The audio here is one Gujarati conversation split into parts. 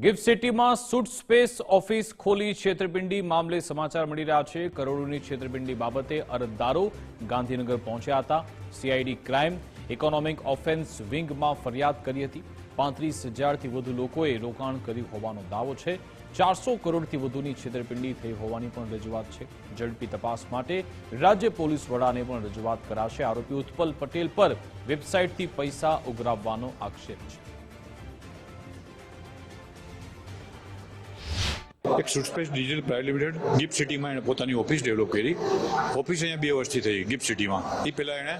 ગિફ્ટ સિટીમાં સૂટ સ્પેસ ઓફિસ ખોલી છેતરપિંડી મામલે સમાચાર મળી રહ્યા છે। કરોડોની છેતરપિંડી બાબતે અરજદારો ગાંધીનગર પહોંચ્યા હતા। સીઆઈડી ક્રાઇમ ઇકોનોમિક ઓફેન્સ વિંગમાં ફરિયાદ કરી હતી। 35,000થી વધુ લોકોએ રોકાણ કર્યું હોવાનો દાવો છે। 400 કરોડથી વધુની છેતરપિંડી થઈ હોવાની પણ રજૂઆત છે। ઝડપી તપાસ માટે રાજ્ય પોલીસ વડાને પણ રજૂઆત કરાશે। આરોપી ઉત્પલ પટેલ પર વેબસાઇટથી પૈસા ઉઘરાવવાનો આક્ષેપ છે। એક સૂટસ્પેસ ડિજિટલ પ્રાઇવેટ લિમિટેડ ગિફ્ટ સિટીમાં એણે પોતાની ઓફિસ ડેવલપ કરી। ઓફિસ અહીંયા 2 વર્ષથી થઈ ગિફ્ટ સિટીમાં। એ પહેલાં એણે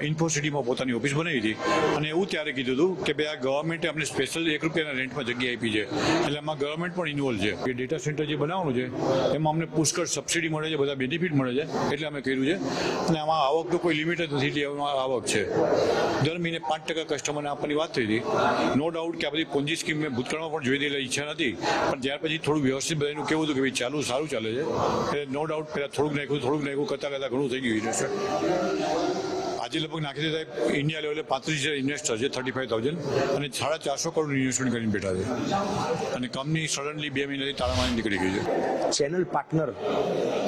ઇન્ફો સિટીમાં પોતાની ઓફિસ બનાવી હતી અને એવું ત્યારે કીધું હતું કે ભાઈ આ ગવર્મેન્ટે અમને સ્પેશિયલ ₹1 રેન્ટમાં જગ્યા આપી છે, એટલે આમાં ગવર્મેન્ટ પણ ઇન્વોલ્વ છે। એ ડેટા સેન્ટર જે બનાવવાનું છે એમાં અમને પુષ્કળ સબસિડી મળે છે, બધા બેનિફિટ મળે છે, એટલે અમે કર્યું છે। અને આમાં આવકનો કોઈ લિમિટ જ નથી, એટલે આવક છે। દર મહિને 5% કસ્ટમરને આપવાની વાત થઈ હતી। નો ડાઉટ કે આ બધી પોન્જી સ્કીમ મેં ભૂતકાળમાં પણ જોઈ દેલા ઈચ્છા નથી, પણ ત્યાર પછી થોડું વ્યવસ્થિત બધાનું કેવું હતું કે ભાઈ ચાલુ સારું ચાલે છે, એટલે નો ડાઉટ પહેલાં થોડુંક નાખ્યું કરતાં ઘણું થઈ ગયું છે। આજે લગભગ નાખી દેતા ઇન્ડિયા લેવલે 35,000 ઇન્વેસ્ટર છે, 35,000, અને 450 કરોડ ઇન્વેસ્ટમેન્ટ કરીને બેઠા છે, અને કંપની સડનલી 2 મહિનાથી તાળામારી નીકળી ગઈ છે। ચેનલ પાર્ટનર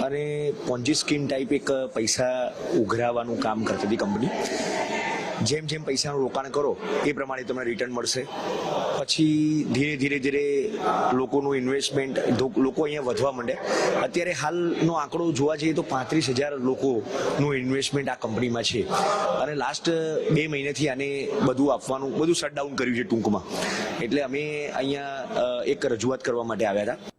અને પોન્જી સ્કીમ ટાઈપ એક પૈસા ઉઘરાવવાનું કામ કરતી હતી કંપની। જેમ જેમ પૈસાનું રોકાણ કરો એ પ્રમાણે તમને રિટર્ન મળશે। પછી ધીરે લોકોનું ઇન્વેસ્ટમેન્ટ, લોકો અહીંયા વધવા માંડ્યા। અત્યારે હાલનો આંકડો જોવા જઈએ તો 35,000 લોકોનું ઇન્વેસ્ટમેન્ટ આ કંપનીમાં છે, અને લાસ્ટ 2 મહિનાથી આને બધું શટડાઉન કર્યું છે ટૂંકમાં। એટલે અમે અહીંયા એક રજૂઆત કરવા માટે આવ્યા હતા